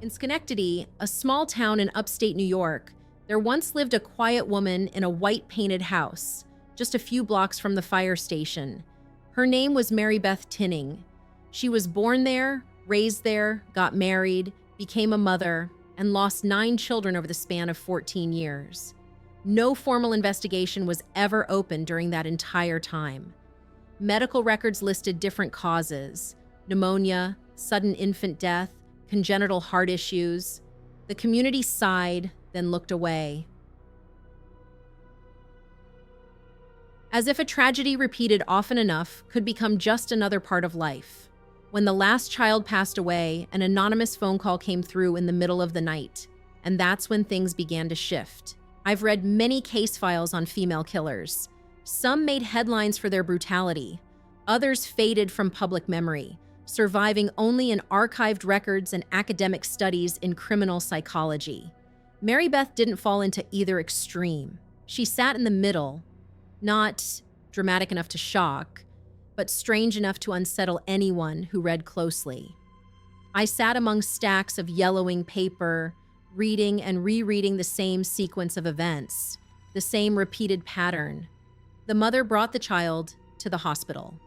In Schenectady, a small town in upstate New York, there once lived a quiet woman in a white painted house, just a few blocks from the fire station. Her name was Marybeth Tinning. She was born there, raised there, got married, became a mother, and lost 9 children over the span of 14 years. No formal investigation was ever opened during that entire time. Medical records listed different causes: pneumonia, sudden infant death, congenital heart issues. The community sighed, then looked away. As if a tragedy repeated often enough could become just another part of life. When the last child passed away, an anonymous phone call came through in the middle of the night, and that's when things began to shift. I've read many case files on female killers. Some made headlines for their brutality. Others faded from public memory, surviving only in archived records and academic studies in criminal psychology. Marybeth didn't fall into either extreme. She sat in the middle, not dramatic enough to shock, but strange enough to unsettle anyone who read closely. I sat among stacks of yellowing paper, reading and rereading the same sequence of events, the same repeated pattern. The mother brought the child to the hospital.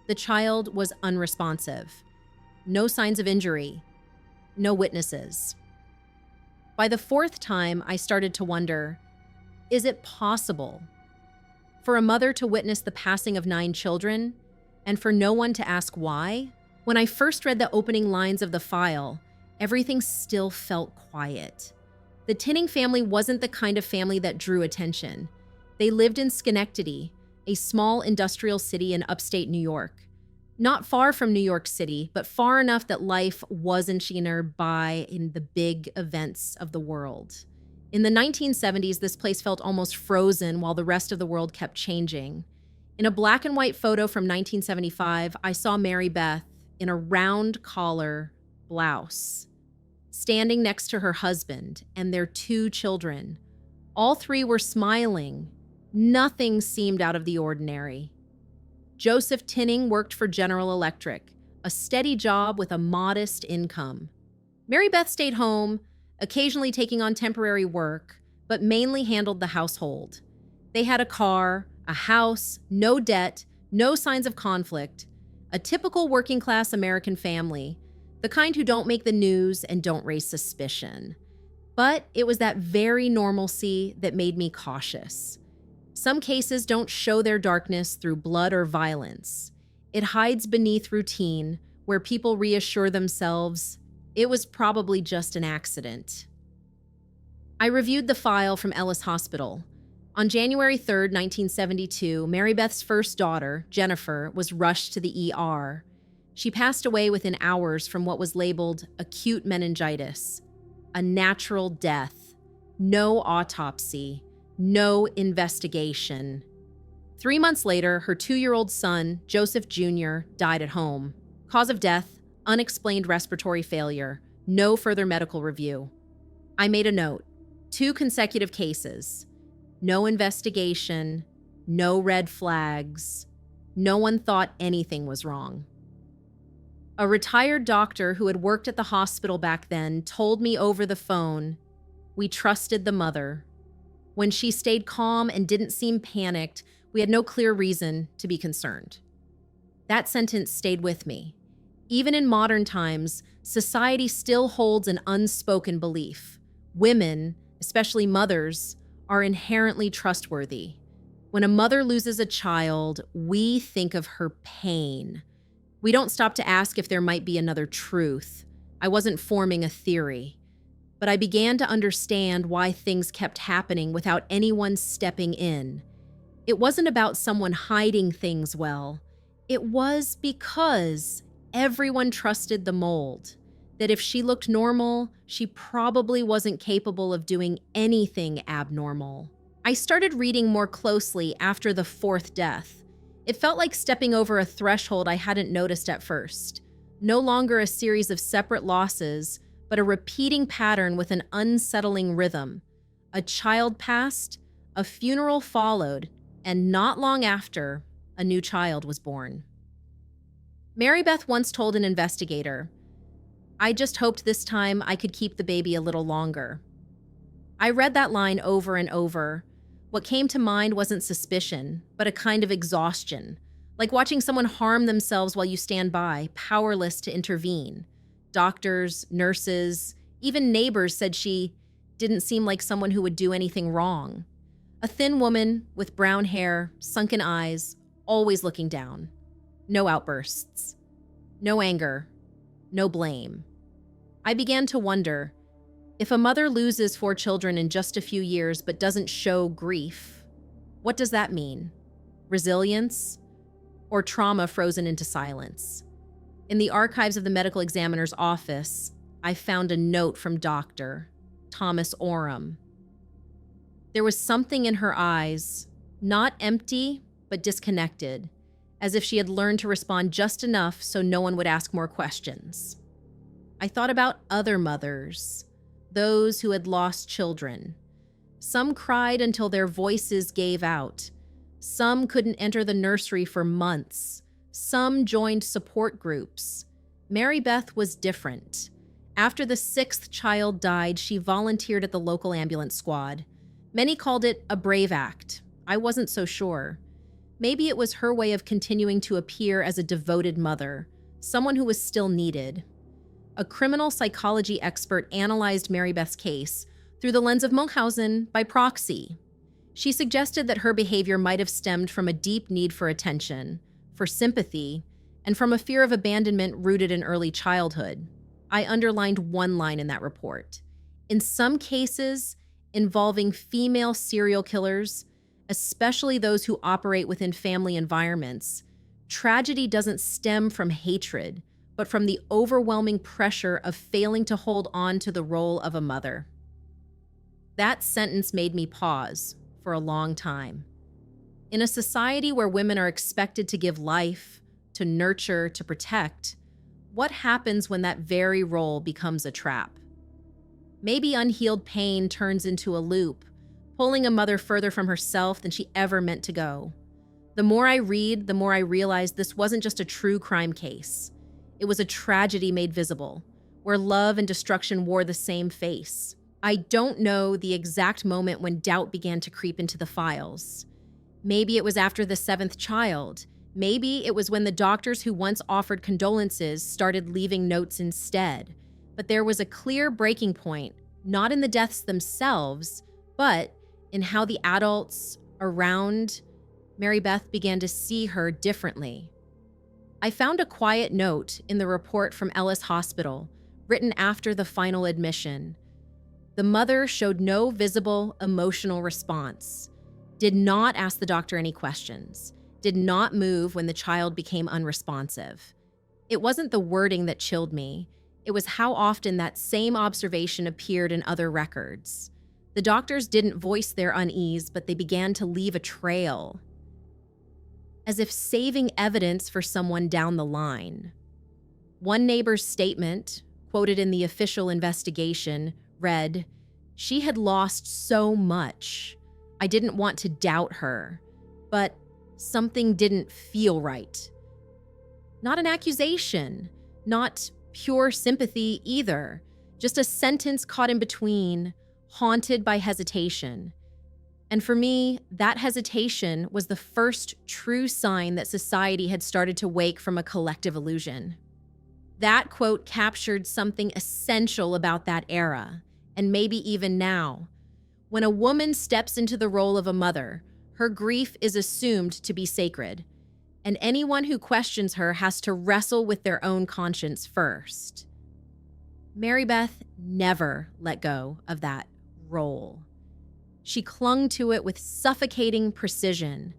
The child was unresponsive. No signs of injury. No witnesses. By the 4th time, I started to wonder, is it possible for a mother to witness the passing of 9 children and for no one to ask why? When I first read the opening lines of the file, everything still felt quiet. The Tinning family wasn't the kind of family that drew attention. They lived in Schenectady, a small industrial city in upstate New York. Not far from New York City, but far enough that life wasn't nearby in the big events of the world. In the 1970s, this place felt almost frozen while the rest of the world kept changing. In a black and white photo from 1975, I saw Marybeth in a round collar blouse, standing next to her husband and their 2 children. All 3 were smiling. Nothing seemed out of the ordinary. Joseph Tinning worked for General Electric, a steady job with a modest income. Marybeth stayed home, occasionally taking on temporary work, but mainly handled the household. They had a car, a house, no debt, no signs of conflict. A typical working-class American family, the kind who don't make the news and don't raise suspicion. But it was that very normalcy that made me cautious. Some cases don't show their darkness through blood or violence. It hides beneath routine, where people reassure themselves it was probably just an accident. I reviewed the file from Ellis Hospital. On January 3, 1972, Marybeth's first daughter, Jennifer, was rushed to the ER. She passed away within hours from what was labeled acute meningitis, a natural death, no autopsy, no investigation. 3 months later, her 2-year-old son, Joseph Jr., died at home. Cause of death, unexplained respiratory failure, no further medical review. I made a note: 2 consecutive cases. No investigation, no red flags. No one thought anything was wrong. A retired doctor who had worked at the hospital back then told me over the phone, "We trusted the mother. When she stayed calm and didn't seem panicked, we had no clear reason to be concerned." That sentence stayed with me. Even in modern times, society still holds an unspoken belief. Women, especially mothers, are inherently trustworthy. When a mother loses a child, we think of her pain. We don't stop to ask if there might be another truth. I wasn't forming a theory, but I began to understand why things kept happening without anyone stepping in. It wasn't about someone hiding things well. It was because everyone trusted the mold, that if she looked normal, she probably wasn't capable of doing anything abnormal. I started reading more closely after the 4th death. It felt like stepping over a threshold I hadn't noticed at first. No longer a series of separate losses, but a repeating pattern with an unsettling rhythm. A child passed, a funeral followed, and not long after, a new child was born. Marybeth once told an investigator, I just hoped this time I could keep the baby a little longer. I read that line over and over. What came to mind wasn't suspicion, but a kind of exhaustion, like watching someone harm themselves while you stand by, powerless to intervene. Doctors, nurses, even neighbors said she didn't seem like someone who would do anything wrong. A thin woman with brown hair, sunken eyes, always looking down. No outbursts. No anger. No blame. I began to wonder, if a mother loses 4 children in just a few years but doesn't show grief, what does that mean? Resilience? Or trauma frozen into silence? In the archives of the medical examiner's office, I found a note from Dr. Thomas Oram. There was something in her eyes, not empty, but disconnected, as if she had learned to respond just enough so no one would ask more questions. I thought about other mothers, those who had lost children. Some cried until their voices gave out. Some couldn't enter the nursery for months. Some joined support groups. Marybeth was different. After the 6th child died, she volunteered at the local ambulance squad. Many called it a brave act. I wasn't so sure. Maybe it was her way of continuing to appear as a devoted mother, someone who was still needed. A criminal psychology expert analyzed Marybeth's case through the lens of Munchausen by proxy. She suggested that her behavior might have stemmed from a deep need for attention, for sympathy, and from a fear of abandonment rooted in early childhood. I underlined one line in that report. In some cases involving female serial killers, especially those who operate within family environments, tragedy doesn't stem from hatred, but from the overwhelming pressure of failing to hold on to the role of a mother. That sentence made me pause for a long time. In a society where women are expected to give life, to nurture, to protect, what happens when that very role becomes a trap? Maybe unhealed pain turns into a loop, pulling a mother further from herself than she ever meant to go. The more I read, the more I realize this wasn't just a true crime case. It was a tragedy made visible, where love and destruction wore the same face. I don't know the exact moment when doubt began to creep into the files. Maybe it was after the 7th child. Maybe it was when the doctors who once offered condolences started leaving notes instead. But there was a clear breaking point, not in the deaths themselves, but in how the adults around Marybeth began to see her differently. I found a quiet note in the report from Ellis Hospital, written after the final admission. The mother showed no visible emotional response, did not ask the doctor any questions, did not move when the child became unresponsive. It wasn't the wording that chilled me. It was how often that same observation appeared in other records. The doctors didn't voice their unease, but they began to leave a trail, as if saving evidence for someone down the line. One neighbor's statement, quoted in the official investigation, read, "She had lost so much. I didn't want to doubt her, but something didn't feel right." Not an accusation, not pure sympathy either, just a sentence caught in between, haunted by hesitation. And for me, that hesitation was the first true sign that society had started to wake from a collective illusion. That quote captured something essential about that era, and maybe even now. When a woman steps into the role of a mother, her grief is assumed to be sacred, and anyone who questions her has to wrestle with their own conscience first. Marybeth never let go of that role. She clung to it with suffocating precision.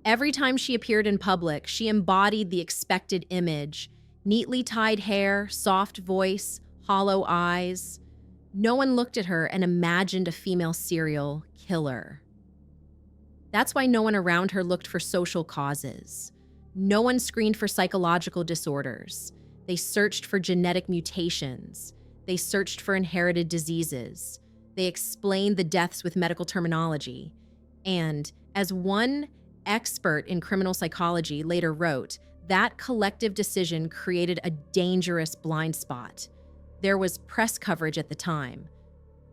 Every time she appeared in public, she embodied the expected image: neatly tied hair, soft voice, hollow eyes. No one looked at her and imagined a female serial killer. That's why no one around her looked for social causes. No one screened for psychological disorders. They searched for genetic mutations. They searched for inherited diseases. They explained the deaths with medical terminology. And, as one expert in criminal psychology later wrote, that collective decision created a dangerous blind spot. There was press coverage at the time,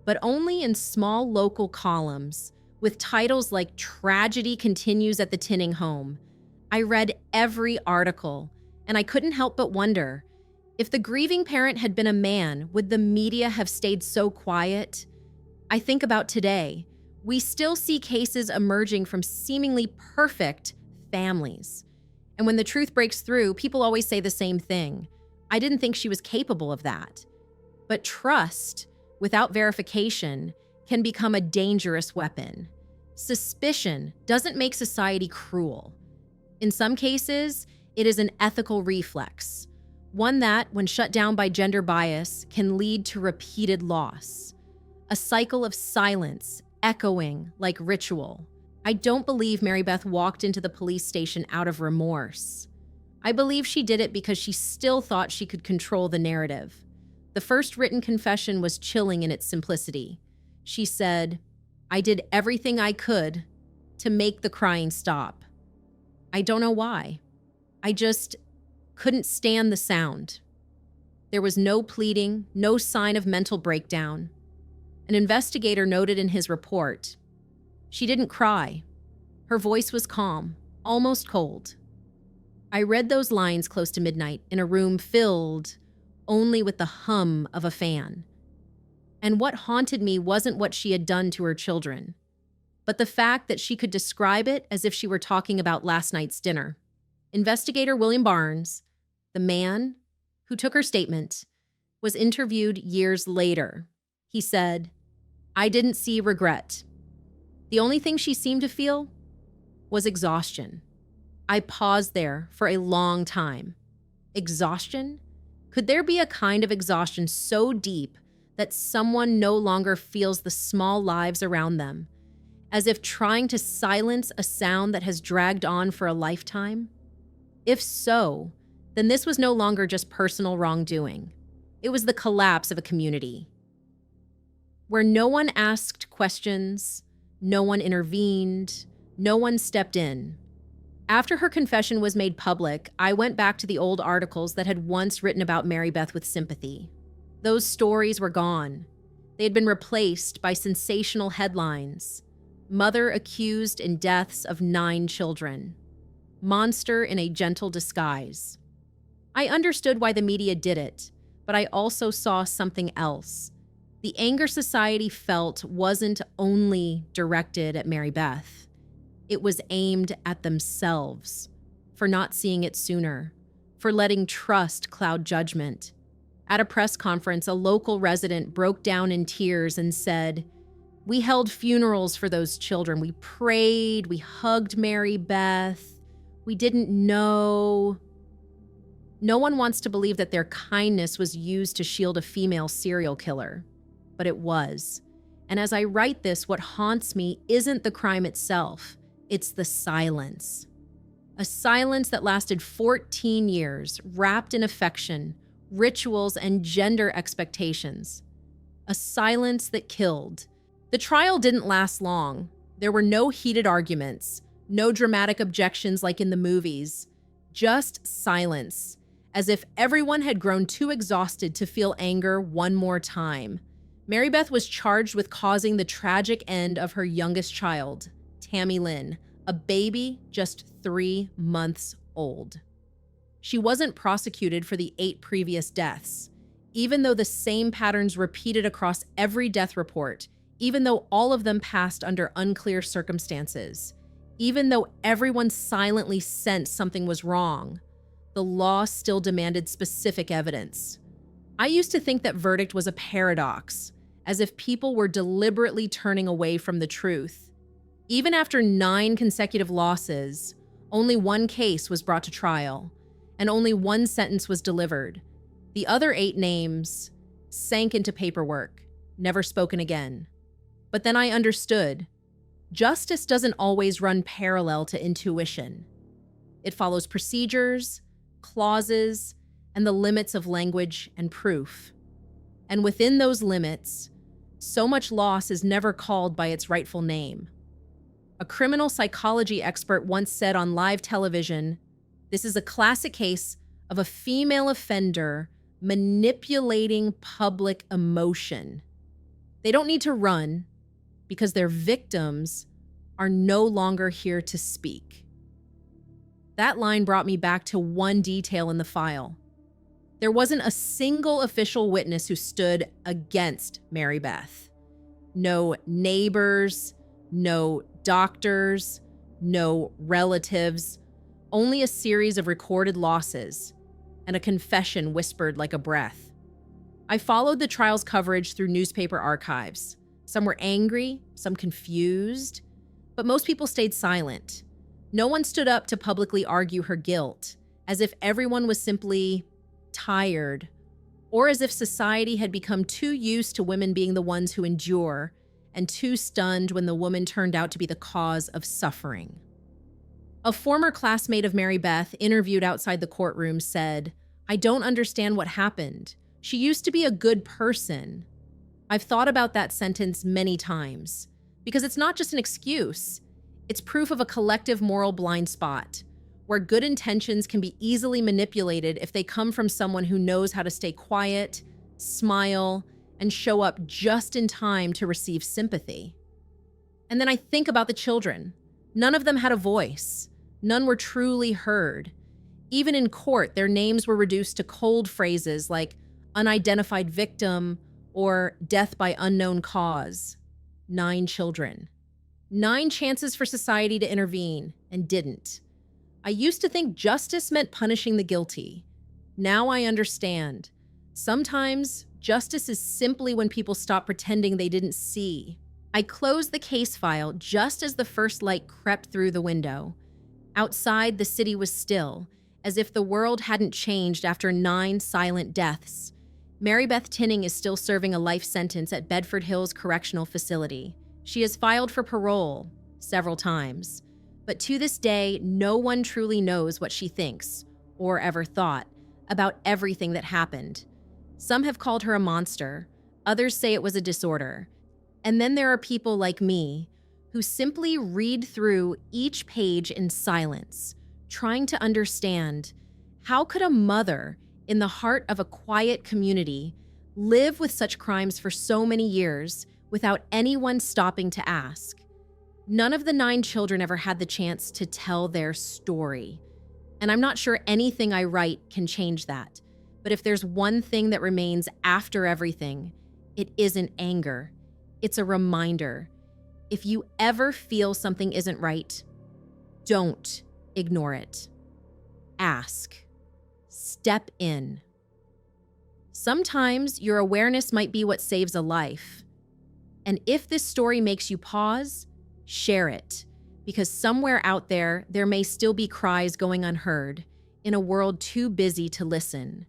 but only in small local columns with titles like "Tragedy Continues at the Tinning Home." I read every article, and I couldn't help but wonder, if the grieving parent had been a man, would the media have stayed so quiet? I think about today. We still see cases emerging from seemingly perfect families. And when the truth breaks through, people always say the same thing: "I didn't think she was capable of that." But trust without verification can become a dangerous weapon. Suspicion doesn't make society cruel. In some cases, it is an ethical reflex, one that, when shut down by gender bias, can lead to repeated loss. A cycle of silence, echoing like ritual. I don't believe Marybeth walked into the police station out of remorse. I believe she did it because she still thought she could control the narrative. The first written confession was chilling in its simplicity. She said, "I did everything I could to make the crying stop. I don't know why. I just couldn't stand the sound." There was no pleading, no sign of mental breakdown. An investigator noted in his report, "She didn't cry. Her voice was calm, almost cold." I read those lines close to midnight in a room filled only with the hum of a fan. And what haunted me wasn't what she had done to her children, but the fact that she could describe it as if she were talking about last night's dinner. Investigator William Barnes, the man who took her statement, was interviewed years later. He said, "I didn't see regret. The only thing she seemed to feel was exhaustion." I paused there for a long time. Exhaustion? Could there be a kind of exhaustion so deep that someone no longer feels the small lives around them, as if trying to silence a sound that has dragged on for a lifetime? If so, then this was no longer just personal wrongdoing. It was the collapse of a community, where no one asked questions, no one intervened, no one stepped in. After her confession was made public, I went back to the old articles that had once written about Marybeth with sympathy. Those stories were gone. They had been replaced by sensational headlines: "Mother accused in deaths of 9 children. Monster in a gentle disguise." I understood why the media did it, but I also saw something else. The anger society felt wasn't only directed at Marybeth. It was aimed at themselves, for not seeing it sooner, for letting trust cloud judgment. At a press conference, a local resident broke down in tears and said, "We held funerals for those children. We prayed, we hugged Marybeth. We didn't know." No one wants to believe that their kindness was used to shield a female serial killer, but it was. And as I write this, what haunts me isn't the crime itself. It's the silence. A silence that lasted 14 years, wrapped in affection, rituals, and gender expectations. A silence that killed. The trial didn't last long. There were no heated arguments, no dramatic objections like in the movies, just silence, as if everyone had grown too exhausted to feel anger one more time. Marybeth was charged with causing the tragic end of her youngest child, Tammy Lynn, a baby just 3 months old. She wasn't prosecuted for the 8 previous deaths, even though the same patterns repeated across every death report, even though all of them passed under unclear circumstances, even though everyone silently sensed something was wrong. The law still demanded specific evidence. I used to think that verdict was a paradox, as if people were deliberately turning away from the truth. Even after 9 consecutive losses, only 1 case was brought to trial, and only 1 sentence was delivered. The other 8 names sank into paperwork, never spoken again. But then I understood. Justice doesn't always run parallel to intuition. It follows procedures, clauses, and the limits of language and proof. And within those limits, so much loss is never called by its rightful name. A criminal psychology expert once said on live television, "This is a classic case of a female offender manipulating public emotion. They don't need to run because their victims are no longer here to speak. That line brought me back to one detail in the file. There wasn't a single official witness who stood against Marybeth. No neighbors, no doctors, no relatives, only a series of recorded losses and a confession whispered like a breath. I followed the trial's coverage through newspaper archives. Some were angry, some confused, but most people stayed silent. No one stood up to publicly argue her guilt, as if everyone was simply tired, or as if society had become too used to women being the ones who endure and too stunned when the woman turned out to be the cause of suffering. A former classmate of Marybeth, interviewed outside the courtroom, said, "I don't understand what happened. She used to be a good person." I've thought about that sentence many times, because it's not just an excuse. It's proof of a collective moral blind spot, where good intentions can be easily manipulated if they come from someone who knows how to stay quiet, smile, and show up just in time to receive sympathy. And then I think about the children. None of them had a voice. None were truly heard. Even in court, their names were reduced to cold phrases like unidentified victim or death by unknown cause. 9 children. 9 chances for society to intervene, and didn't. I used to think justice meant punishing the guilty. Now I understand. Sometimes justice is simply when people stop pretending they didn't see. I closed the case file just as the first light crept through the window. Outside, the city was still, as if the world hadn't changed after 9 silent deaths. Marybeth Tinning is still serving a life sentence at Bedford Hills Correctional Facility. She has filed for parole several times, but to this day, no one truly knows what she thinks, or ever thought, about everything that happened. Some have called her a monster, others say it was a disorder. And then there are people like me, who simply read through each page in silence, trying to understand, how could a mother in the heart of a quiet community live with such crimes for so many years without anyone stopping to ask? None of the 9 children ever had the chance to tell their story. And I'm not sure anything I write can change that. But if there's one thing that remains after everything, it isn't anger. It's a reminder. If you ever feel something isn't right, don't ignore it. Ask. Step in. Sometimes your awareness might be what saves a life. And if this story makes you pause, share it, because somewhere out there may still be cries going unheard in a world too busy to listen.